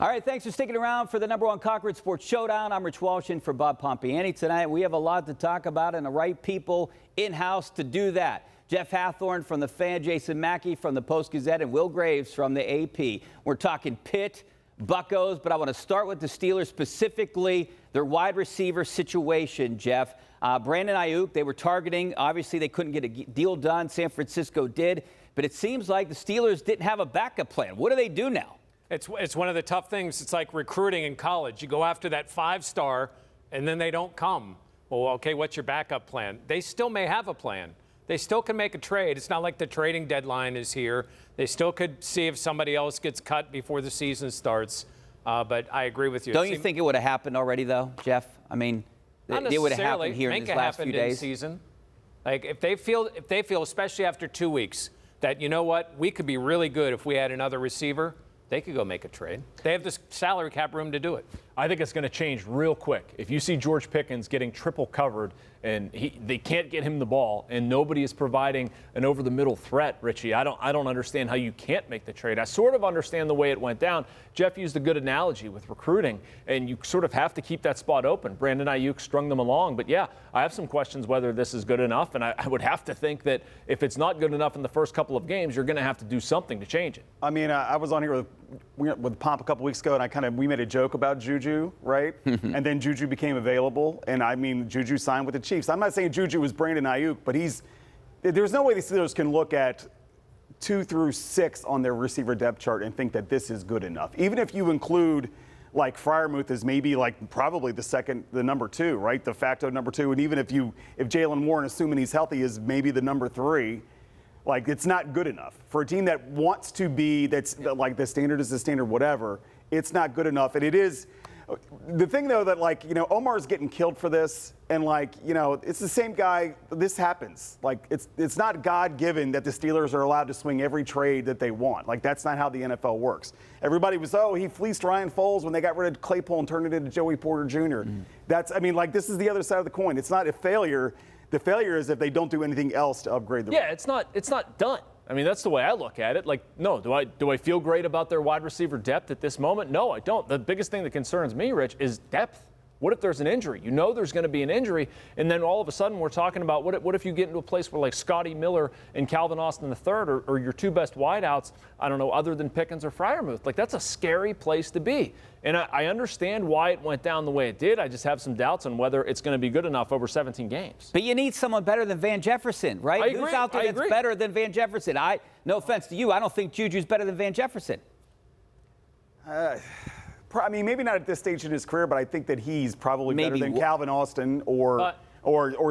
All right, thanks for sticking around for the #1 Cochran Sports Showdown. I'm Rich Walsh in for Bob Pompiani tonight. We have a lot to talk about and the right people in-house to do that. Jeff Hathhorn from the Fan, Jason Mackey from the Post-Gazette, and Will Graves from the AP. We're talking Pitt, Buckos, but I want to start with the Steelers, specifically their wide receiver situation, Jeff. Brandon Ayuk, they were targeting. Obviously, they couldn't get a deal done. San Francisco did. But it seems like the Steelers didn't have a backup plan. What do they do now? It's one of the tough things. It's like recruiting in college. You go after that 5-star, and then they don't come. Well, okay, what's your backup plan? They still may have a plan. They still can make a trade. It's not like the trading deadline is here. They still could see if somebody else gets cut before the season starts. But I agree with you. Don't you think it would have happened already, though, Jeff? I mean, it would have happened here in these last few days. Season. Like if they feel, especially after 2 weeks, that you know what, we could be really good if we had another receiver. They could go make a trade. They have the salary cap room to do it. I think it's going to change real quick. If you see George Pickens getting triple covered and they can't get him the ball and nobody is providing an over-the-middle threat, Richie, I don't understand how you can't make the trade. I sort of understand the way it went down. Jeff used a good analogy with recruiting, and you sort of have to keep that spot open. Brandon Ayuk strung them along. But, yeah, I have some questions whether this is good enough, and I would have to think that if it's not good enough in the first couple of games, you're going to have to do something to change it. I mean, I was on here with Pomp a couple weeks ago, and we made a joke about Juju, right? And then Juju became available, and I mean, Juju signed with the Chiefs. I'm not saying Juju was Brandon Ayuk, but there's no way the Steelers can look at 2 through 6 on their receiver depth chart and think that this is good enough. Even if you include like Freiermuth as maybe like probably the number 2, right? De facto number 2. And even if Jalen Warren, assuming he's healthy, is maybe the number 3, like it's not good enough for a team that wants to be, like the standard is the standard, whatever. It's not good enough. And it is. The thing, though, that, like, you know, Omar's getting killed for this, and, like, you know, it's the same guy. This happens. Like, it's not God-given that the Steelers are allowed to swing every trade that they want. Like, that's not how the NFL works. Everybody was, he fleeced Ryan Foles when they got rid of Claypool and turned it into Joey Porter Jr. This is the other side of the coin. It's not a failure. The failure is if they don't do anything else to upgrade the. Yeah, it's not done. I mean, that's the way I look at it. Like, no, do I feel great about their wide receiver depth at this moment? No, I don't. The biggest thing that concerns me, Rich, is depth. What if there's an injury? You know there's going to be an injury, and then all of a sudden we're talking about what if you get into a place where like Scotty Miller and Calvin Austin III or your 2 best wideouts, I don't know, other than Pickens or Freiermuth. Like, that's a scary place to be. And I understand why it went down the way it did. I just have some doubts on whether it's going to be good enough over 17 games. But you need someone better than Van Jefferson, right? I agree. Who's out there that's better than Van Jefferson? No offense to you, I don't think Juju's better than Van Jefferson. I mean, maybe not at this stage in his career, but I think that he's probably better than Calvin Austin or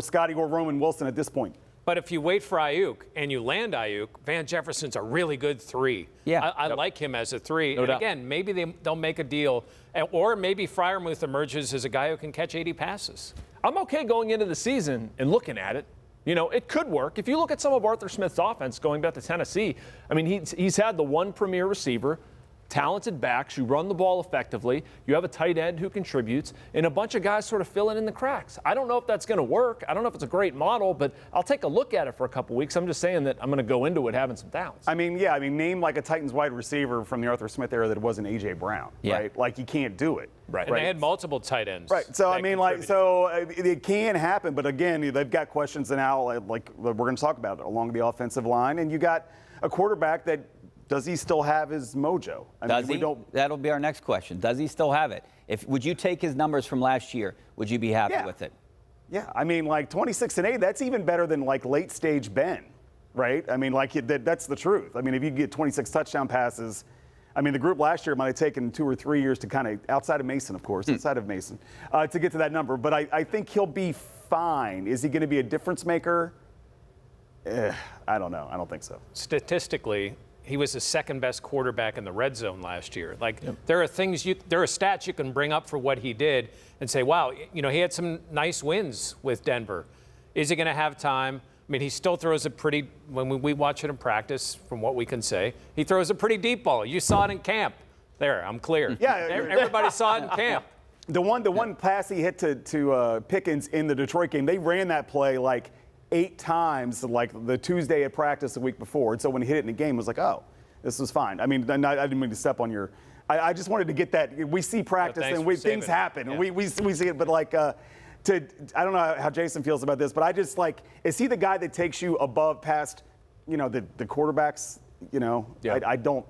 Scotty or Roman Wilson at this point. But if you wait for Ayuk and you land Ayuk, Van Jefferson's a really good 3. Yeah, I like him as a 3. No and doubt. Again, maybe they'll make a deal, or maybe Freiermuth emerges as a guy who can catch 80 passes. I'm okay going into the season and looking at it. You know, it could work. If you look at some of Arthur Smith's offense going back to Tennessee, I mean, he's had the one premier receiver, talented backs, you run the ball effectively, you have a tight end who contributes, and a bunch of guys sort of filling in the cracks. I don't know if that's going to work. I don't know if it's a great model, but I'll take a look at it for a couple weeks. I'm just saying that I'm going to go into it having some doubts. I mean, name like a Titans wide receiver from the Arthur Smith era that wasn't A.J. Brown, right? Like, you can't do it. Right. And they had multiple tight ends. Right. So, I mean, it can happen, but again, they've got questions now, like we're going to talk about it, along the offensive line, and you got a quarterback that, does he still have his mojo? That'll be our next question. Does he still have it? Would you take his numbers from last year? Would you be happy with it? Yeah. I mean, like 26-8, that's even better than like late stage Ben, right? I mean, like that's the truth. I mean, if you get 26 touchdown passes, I mean, the group last year might have taken 2 or 3 years to kind of, outside of Mason, of course, outside of Mason, to get to that number. But I think he'll be fine. Is he going to be a difference maker? I don't know. I don't think so. Statistically, he was the second best quarterback in the red zone last year. Like, there are stats you can bring up for what he did and say, wow, you know, he had some nice wins with Denver. Is he going to have time? I mean, he still throws when we watch it in practice, from what we can say, he throws a pretty deep ball. You saw it in camp. There, I'm clear. Yeah. Everybody saw it in camp. The one pass he hit to Pickens in the Detroit game, they ran that play like 8 times, like the Tuesday at practice the week before. And so when he hit it in the game, it was like, oh, this was fine. I mean, I didn't mean to step on your I just wanted to get that. We see practice and things happen, and we see it. But like, I don't know how Jason feels about this, but I just like, is he the guy that takes you past, the quarterbacks? Yeah. I don't.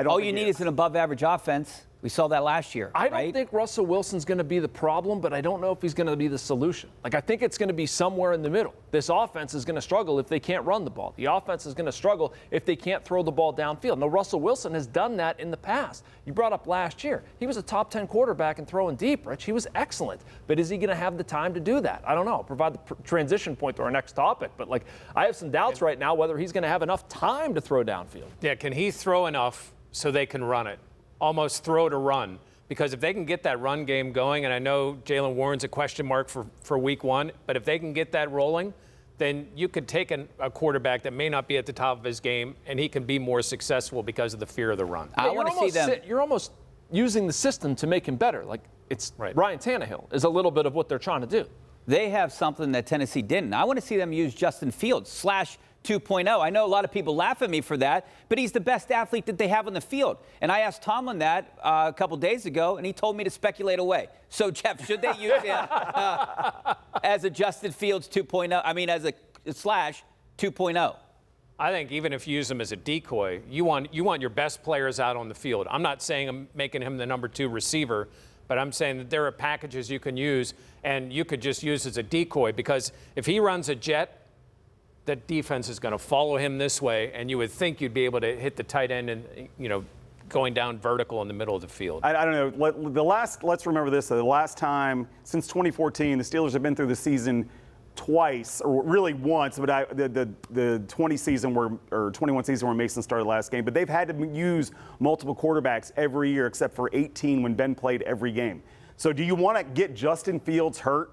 All you need is an above-average offense. We saw that last year. I don't think Russell Wilson's going to be the problem, but I don't know if he's going to be the solution. Like, I think it's going to be somewhere in the middle. This offense is going to struggle if they can't run the ball. The offense is going to struggle if they can't throw the ball downfield. Now, Russell Wilson has done that in the past. You brought up last year. He was a top 10 quarterback and throwing deep, Rich. He was excellent. But is he going to have the time to do that? I don't know. I'll provide the transition point to our next topic. But, like, I have some doubts right now whether he's going to have enough time to throw downfield. Yeah, can he throw enough so they can run it? Almost throw to run. Because if they can get that run game going, and I know Jalen Warren's a question mark for week 1, but if they can get that rolling, then you could take a quarterback that may not be at the top of his game, and he can be more successful because of the fear of the run. I want to see them. You're almost using the system to make him better. Like, it's right. Ryan Tannehill is a little bit of what they're trying to do. They have something that Tennessee didn't. I want to see them use Justin Fields /2.0. I know a lot of people laugh at me for that, but he's the best athlete that they have on the field. And I asked Tomlin that a couple days ago, and he told me to speculate away. So, Jeff, should they use him as a Justin Fields 2.0? I mean, as a /2.0? I think even if you use him as a decoy, you want your best players out on the field. I'm not saying I'm making him the number 2 receiver, but I'm saying that there are packages you can use, and you could just use as a decoy, because if he runs a jet, the defense is going to follow him this way, and you would think you'd be able to hit the tight end and, going down vertical in the middle of the field. I don't know. Let's remember this. The last time since 2014, the Steelers have been through the season twice, or really once, but the 20 season or 21 season where Mason started last game, but they've had to use multiple quarterbacks every year except for 18 when Ben played every game. So do you want to get Justin Fields hurt,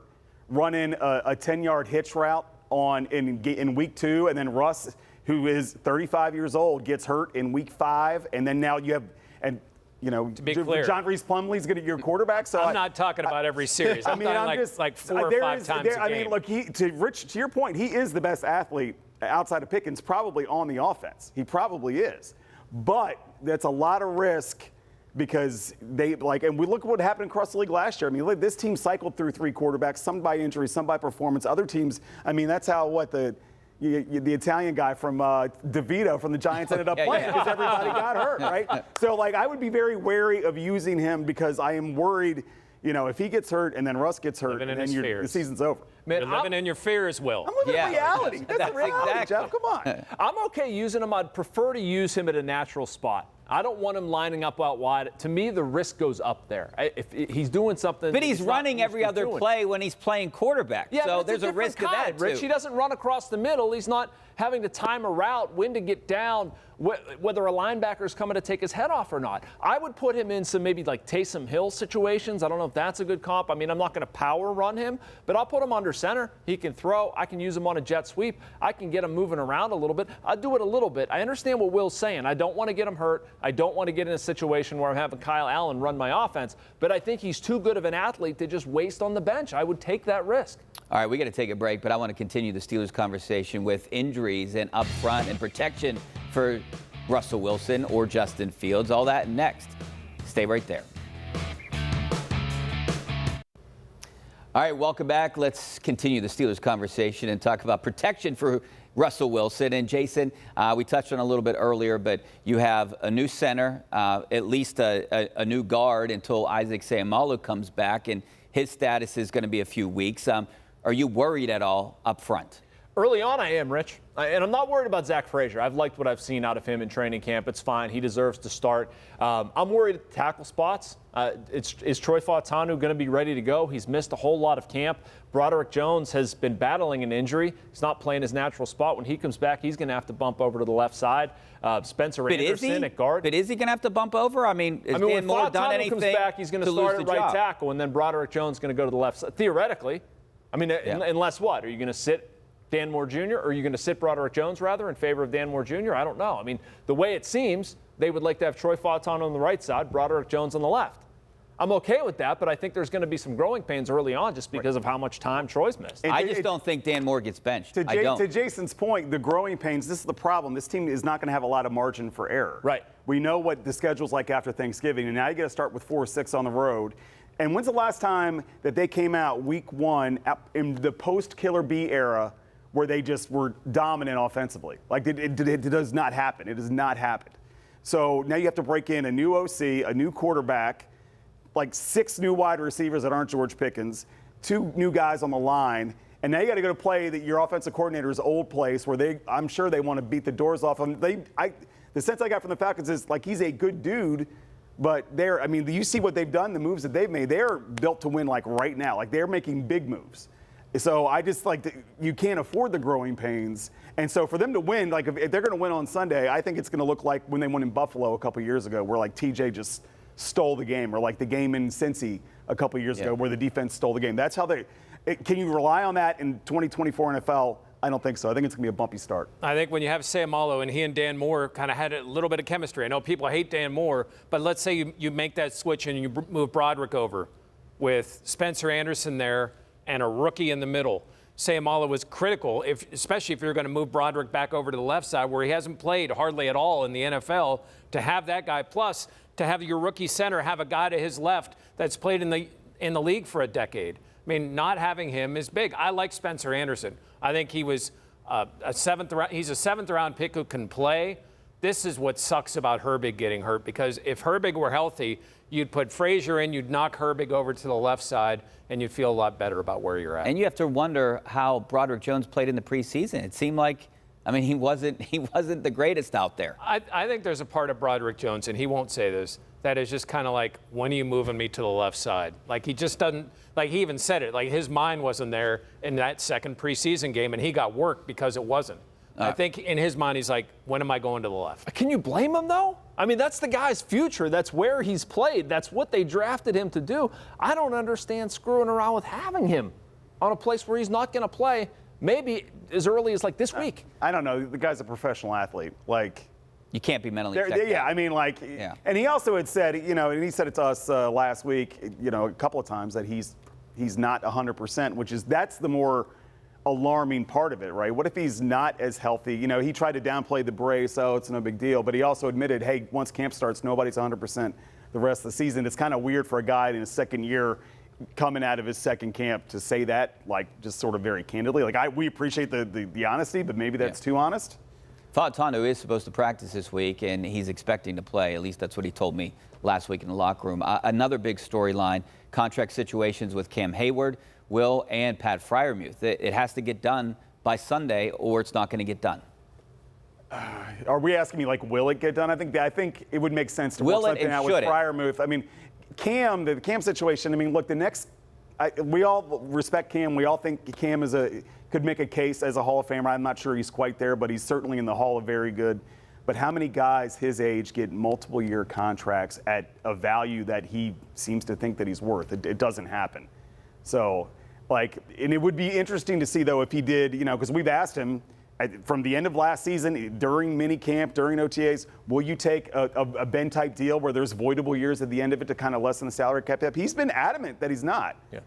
running a 10-yard hitch route in week 2, and then Russ, who is 35 years old, gets hurt in week 5, and then now you have, to be clear, John Reese Plumlee's going to be your quarterback. So I'm not talking about every series. I'm talking like 4 or 5 times a game. I mean, look, to your point, he is the best athlete outside of Pickens, probably on the offense. He probably is, but that's a lot of risk. Because and we look at what happened across the league last year. I mean, this team cycled through 3 quarterbacks, some by injury, some by performance. Other teams, I mean, that's how the Italian guy from DeVito from the Giants ended up playing because everybody got hurt, right? So, I would be very wary of using him because I am worried, if he gets hurt and then Russ gets hurt, and then the season's over. Man, you're living in your fears, Will. I'm living in reality. That's reality, exactly. Jeff. Come on. I'm okay using him. I'd prefer to use him at a natural spot. I don't want him lining up out wide. To me, the risk goes up there. If he's doing something. But he's running every other play when he's playing quarterback. Yeah, so there's a risk of that, too. Rich, he doesn't run across the middle. He's not having to time a route, when to get down, whether a linebacker is coming to take his head off or not. I would put him in some maybe like Taysom Hill situations. I don't know if that's a good comp. I mean, I'm not going to power run him, but I'll put him under center. He can throw. I can use him on a jet sweep. I can get him moving around a little bit. I'll do it a little bit. I understand what Will's saying. I don't want to get him hurt. I don't want to get in a situation where I'm having Kyle Allen run my offense, but I think he's too good of an athlete to just waste on the bench. I would take that risk. All right, we got to take a break, but I want to continue the Steelers conversation with injuries and up front and protection for Russell Wilson or Justin Fields. All that next. Stay right there. All right, welcome back. Let's continue the Steelers conversation and talk about protection for Russell Wilson. And Jason, we touched on a little bit earlier, but you have a new center, at least a new guard until Isaac Seumalo comes back, and his status is going to be a few weeks. Are you worried at all up front? Early on, I am, Rich. And I'm not worried about Zach Frazier. I've liked what I've seen out of him in training camp. It's fine. He deserves to start. I'm worried at the tackle spots. Is Troy Fautanu going to be ready to go? He's missed a whole lot of camp. Broderick Jones has been battling an injury. He's not playing his natural spot. When he comes back, he's going to have to bump over to the left side. Spencer Anderson at guard. But is he going to have to bump over? I mean, Dan Moore done anything? When Fautanu comes back, he's going to start at right tackle, and then Broderick Jones is going to go to the left side. Theoretically. I mean, unless what? Are you going to sit Dan Moore Jr., or are you going to sit Broderick Jones, rather, in favor of Dan Moore Jr.? I don't know. I mean, the way it seems, they would like to have Troy Fautanu on the right side, Broderick Jones on the left. I'm okay with that, but I think there's going to be some growing pains early on just because of how much time Troy's missed. I just don't think Dan Moore gets benched. To Jason's point, the growing pains, this is the problem. This team is not going to have a lot of margin for error. Right. We know what the schedule's like after Thanksgiving, and now you got to start with 4 or 6 on the road. And when's the last time that they came out week 1 in the post-Killer B era where they just were dominant offensively? Like, it does not happen. It does not happen. So now you have to break in a new OC, a new quarterback, like 6 new wide receivers that aren't George Pickens, 2 new guys on the line, and now you got to go to play that your offensive coordinator's old place where I'm sure they want to beat the doors off him. The sense I got from the Falcons is like he's a good dude, but you see what they've done, the moves that they've made. They're built to win like right now. Like they're making big moves. So I just you can't afford the growing pains. And so for them to win, like if they're going to win on Sunday, I think it's going to look like when they won in Buffalo a couple years ago, where like TJ just stole the game, or like the game in Cincy a couple years ago where the defense stole the game. That's how can you rely on that in 2024 NFL? I don't think so. I think it's going to be a bumpy start. I think when you have Sayamalo and he and Dan Moore kind of had a little bit of chemistry. I know people hate Dan Moore, but let's say you make that switch and you move Broderick over with Spencer Anderson there and a rookie in the middle. Sayamalo was critical, especially if you're going to move Broderick back over to the left side where he hasn't played hardly at all in the NFL, to have that guy, plus to have your rookie center have a guy to his left that's played in the league for a decade. I mean, not having him is big. I like Spencer Anderson. I think he was he's a 7th round pick who can play. This is what sucks about Herbig getting hurt, because if Herbig were healthy, you'd put Frazier in, you'd knock Herbig over to the left side, and you'd feel a lot better about where you're at. And you have to wonder how Broderick Jones played in the preseason. It seemed like, he wasn't the greatest out there. I think there's a part of Broderick Jones, and he won't say this, that is just kind of like, when are you moving me to the left side? Like, he just doesn't, like, he even said it, like, his mind wasn't there in that second preseason game, and he got worked because it wasn't. I think in his mind, he's like, when am I going to the left? Can you blame him, though? I mean, that's the guy's future. That's where he's played. That's what they drafted him to do. I don't understand screwing around with having him on a place where he's not going to play, maybe as early as, like, this week. I don't know. The guy's a professional athlete. Like, you can't be mentally checked out. And he also had said, and he said it to us last week, a couple of times, that he's not 100%, that's the more alarming part of it, right? What if he's not as healthy? He tried to downplay the brace, it's no big deal, but he also admitted, hey, once camp starts, nobody's 100% the rest of the season. It's kind of weird for a guy in his second year coming out of his second camp to say that, like, just sort of very candidly. Like, we appreciate the honesty, but maybe that's too honest. Fautanu is supposed to practice this week, and he's expecting to play. At least that's what he told me last week in the locker room. Another big storyline, contract situations with Cam Hayward, Will, and Pat Freiermuth. It has to get done by Sunday, or it's not going to get done. Are we asking me, like, will it get done? I think it would make sense to work something out with Freiermuth. I mean, the Cam situation, look, we all respect Cam. We all think Cam could make a case as a Hall of Famer. I'm not sure he's quite there, but he's certainly in the Hall of Very Good. But how many guys his age get multiple-year contracts at a value that he seems to think that he's worth? It doesn't happen. So, and it would be interesting to see, though, if he did, because we've asked him from the end of last season, during mini camp, during OTAs, will you take a Ben-type deal where there's voidable years at the end of it to kind of lessen the salary cap? He's been adamant that he's not. Yeah.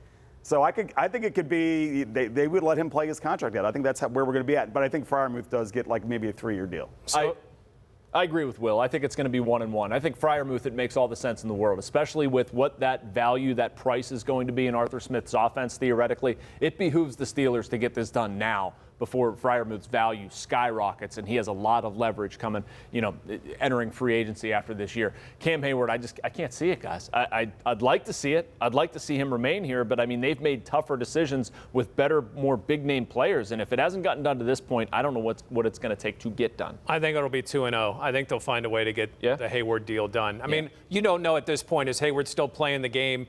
So I think it could be they would let him play his contract out. I think that's where we're going to be at. But I think Freiermuth does get maybe a 3-year deal. So, I agree with Will. I think it's going to be 1-1. I think Freiermuth, it makes all the sense in the world, especially with what that value, that price is going to be in Arthur Smith's offense, theoretically. It behooves the Steelers to get this done now before Freiermuth's value skyrockets, and he has a lot of leverage coming, entering free agency after this year. Cam Hayward, I can't see it, guys. I'd like to see it. I'd like to see him remain here, but they've made tougher decisions with better, more big-name players, and if it hasn't gotten done to this point, I don't know what it's going to take to get done. I think it'll be 2-0. I think they'll find a way to get the Hayward deal done. I mean, you don't know at this point, is Hayward still playing the game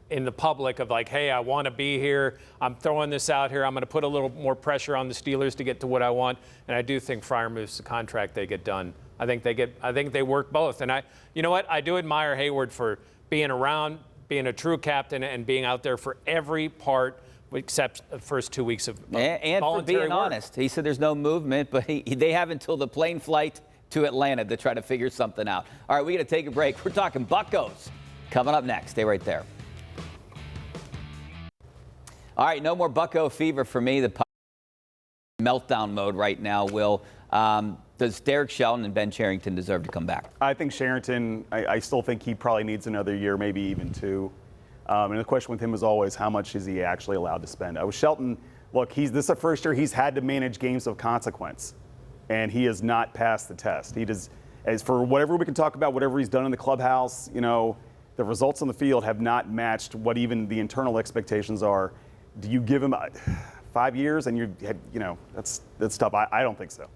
in the public of like, hey, I want to be here. I'm throwing this out here. I'm going to put a little more pressure on the Steelers to get to what I want. And I do think Freiermuth's the contract they get done. I think they work both. And you know what? I do admire Hayward for being around, being a true captain, and being out there for every part except the first 2 weeks of and for being honest. He said there's no movement, but they have until the plane flight to Atlanta to try to figure something out. All right, we got to take a break. We're talking Buckos Coming up next. Stay right there. All right, no more Bucko fever for me. The meltdown mode right now, Will. Does Derek Shelton and Ben Cherington deserve to come back? I think Cherington, I still think he probably needs another year, maybe even 2. And the question with him is always, how much is he actually allowed to spend? With Shelton, look, this is the first year he's had to manage games of consequence, and he has not passed the test. He does, as for whatever we can talk about, whatever he's done in the clubhouse, the results on the field have not matched what even the internal expectations are. Do you give him 5 years and that's tough? I don't think so.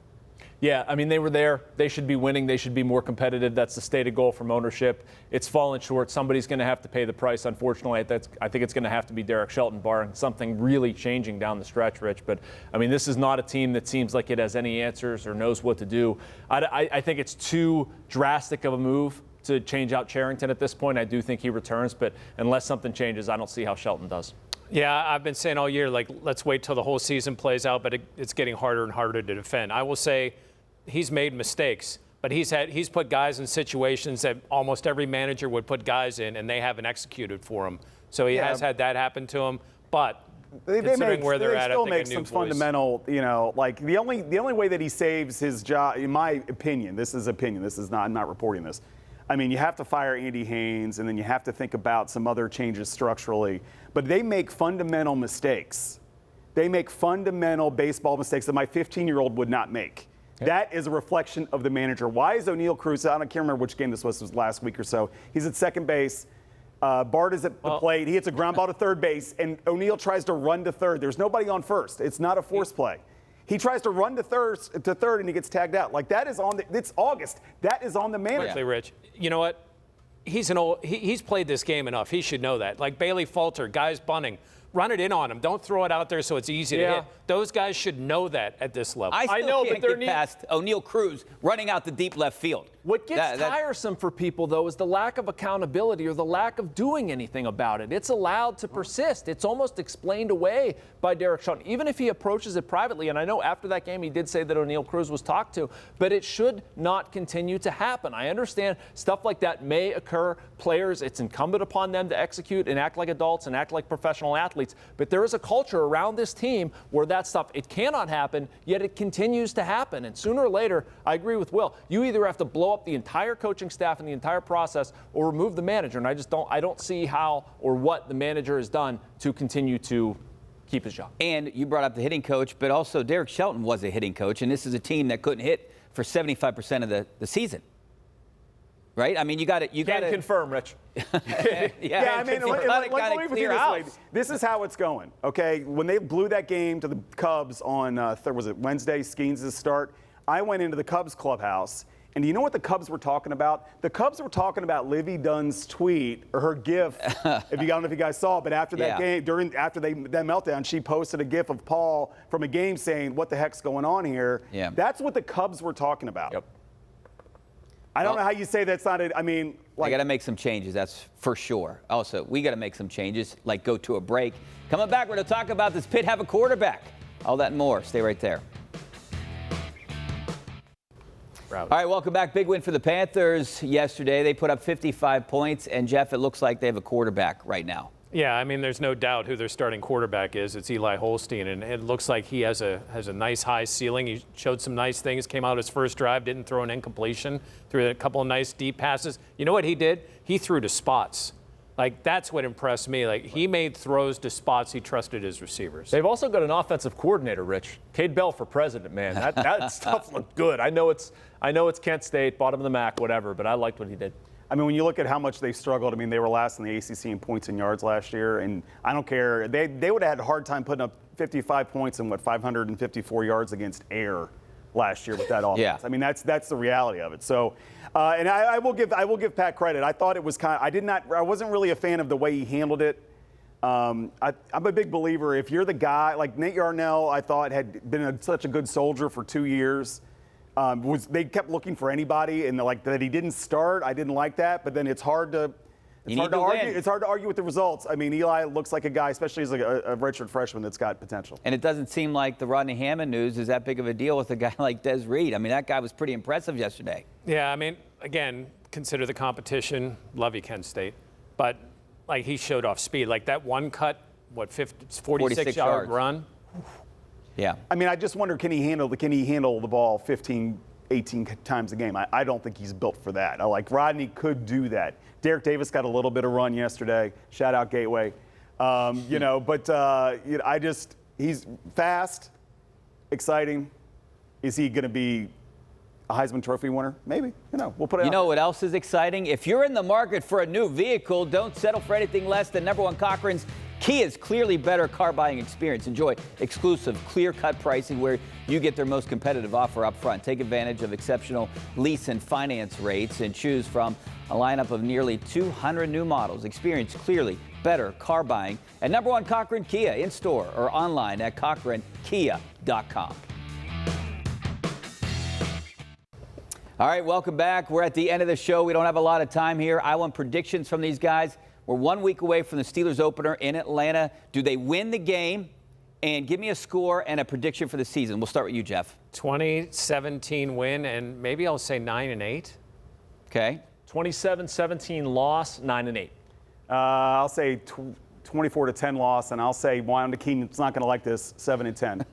Yeah, I mean, they were there. They should be winning. They should be more competitive. That's the stated goal from ownership. It's fallen short. Somebody's going to have to pay the price, unfortunately. I think it's going to have to be Derek Shelton, barring something really changing down the stretch, Rich. But, I mean, this is not a team that seems like it has any answers or knows what to do. I think it's too drastic of a move to change out Cherington at this point. I do think he returns, but unless something changes, I don't see how Shelton does. Yeah, I've been saying all year, let's wait till the whole season plays out, but it's getting harder and harder to defend. I will say he's made mistakes, but he's put guys in situations that almost every manager would put guys in, and they haven't executed for him. So he has had that happen to him, but considering where they're at, I think make some fundamental, like the only way that he saves his job, in my opinion, this is not, I'm not reporting this. I mean, you have to fire Andy Haynes, and then you have to think about some other changes structurally. But they make fundamental mistakes. They make fundamental baseball mistakes that my 15-year-old would not make. Okay. That is a reflection of the manager. Why is O'Neill Cruz, I can't remember which game this was last week or so. He's at second base. Bart is at the plate. He hits a ground ball to third base, and O'Neill tries to run to third. There's nobody on first. It's not a force play. He tries to run to third, and he gets tagged out. Like, that is on it's August. That is on the manager. Actually, Rich, you know what? He's played this game enough. He should know that. Like Bailey Falter, guys bunting. Run it in on him. Don't throw it out there so it's easy to hit. Those guys should know that at this level. I know, can't get past O'Neill Cruz running out the deep left field. What gets tiresome for people, though, is the lack of accountability or the lack of doing anything about it. It's allowed to persist. It's almost explained away by Derek Shelton, even if he approaches it privately. And I know after that game he did say that O'Neill Cruz was talked to, but it should not continue to happen. I understand stuff like that may occur. Players, it's incumbent upon them to execute and act like adults and act like professional athletes. But there is a culture around this team where that stuff, it cannot happen, yet it continues to happen. And sooner or later, I agree with Will, you either have to blow up the entire coaching staff and the entire process or remove the manager. And I don't see how or what the manager has done to continue to keep his job. And you brought up the hitting coach, but also Derek Shelton was a hitting coach, and this is a team that couldn't hit for 75% of the season. Right? I mean, you got to confirm, Rich. Yeah, I mean, let me put it this way. This is how it's going. Okay, when they blew that game to the Cubs on was it Wednesday, Skeens' start, I went into the Cubs clubhouse, and do you know what the Cubs were talking about? The Cubs were talking about Livy Dunn's tweet or her GIF. I don't know if you guys saw, but after that game, after that meltdown, she posted a GIF of Paul from a game saying, "What the heck's going on here?" Yeah, that's what the Cubs were talking about. Yep. I don't know how you say that's not it. I mean, I got to make some changes, that's for sure. Also, we got to make some changes, like go to a break. Coming back, we're going to talk about does Pitt have a quarterback? All that and more. Stay right there. All right, welcome back. Big win for the Panthers yesterday. They put up 55 points, and Jeff, it looks like they have a quarterback right now. Yeah, I mean, there's no doubt who their starting quarterback is. It's Eli Holstein, and it looks like he has a nice high ceiling. He showed some nice things, came out his first drive, didn't throw an incompletion, threw a couple of nice deep passes. You know what he did? He threw to spots. Like, that's what impressed me. Like, he made throws to spots. He trusted his receivers. They've also got an offensive coordinator, Rich. Cade Bell for president, man. That stuff looked good. I know it's Kent State, bottom of the MAC, whatever, but I liked what he did. I mean, when you look at how much they've struggled, I mean, they were last in the ACC in points and yards last year, and I don't care. They would have had a hard time putting up 55 points and 554 yards against air last year with that offense. Yeah. I mean, that's the reality of it. So, and I will give Pat credit. I thought it was I wasn't really a fan of the way he handled it. I'm a big believer. If you're the guy like Nate Yarnell, I thought had been such a good soldier for 2 years. They kept looking for anybody, and like that he didn't start. I didn't like that, but then it's hard to argue. It's hard to argue with the results. I mean, Eli looks like a guy, especially as a redshirt freshman, that's got potential. And it doesn't seem like the Rodney Hammond news is that big of a deal with a guy like Des Reed. I mean, that guy was pretty impressive yesterday. Yeah, I mean, again, consider the competition. Love you, Kent State. but like he showed off speed. Like that one cut, 46-yard run. Yeah. I mean, I just wonder, can he handle the ball 15, 18 times a game? I don't think he's built for that. Rodney could do that. Derek Davis got a little bit of run yesterday. Shout out Gateway. He's fast, exciting. Is he going to be a Heisman Trophy winner? Maybe. We'll put it out. You know what else is exciting? If you're in the market for a new vehicle, don't settle for anything less than #1 Cochran's Kia's clearly better car buying experience. Enjoy exclusive, clear-cut pricing where you get their most competitive offer up front. Take advantage of exceptional lease and finance rates and choose from a lineup of nearly 200 new models. Experience clearly better car buying at #1 Cochran Kia in store or online at cochrankia.com. All right, welcome back. We're at the end of the show. We don't have a lot of time here. I want predictions from these guys. We're 1 week away from the Steelers opener in Atlanta. Do they win the game? And give me a score and a prediction for the season. We'll start with you, Jeff. 2017 win, and maybe I'll say 9-8. Okay. 27-17 loss, 9-8. I'll say 24-10 loss, and I'll say Wanda Keenan's not going to like this, 7-10.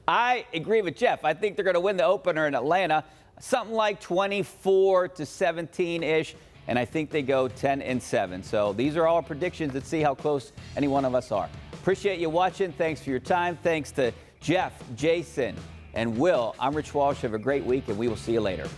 I agree with Jeff. I think they're going to win the opener in Atlanta, something like 24-17-ish. And I think they go 10-7. So these are all our predictions. Let's see how close any one of us are. Appreciate you watching. Thanks for your time. Thanks to Jeff, Jason, and Will. I'm Rich Walsh. Have a great week, and we will see you later.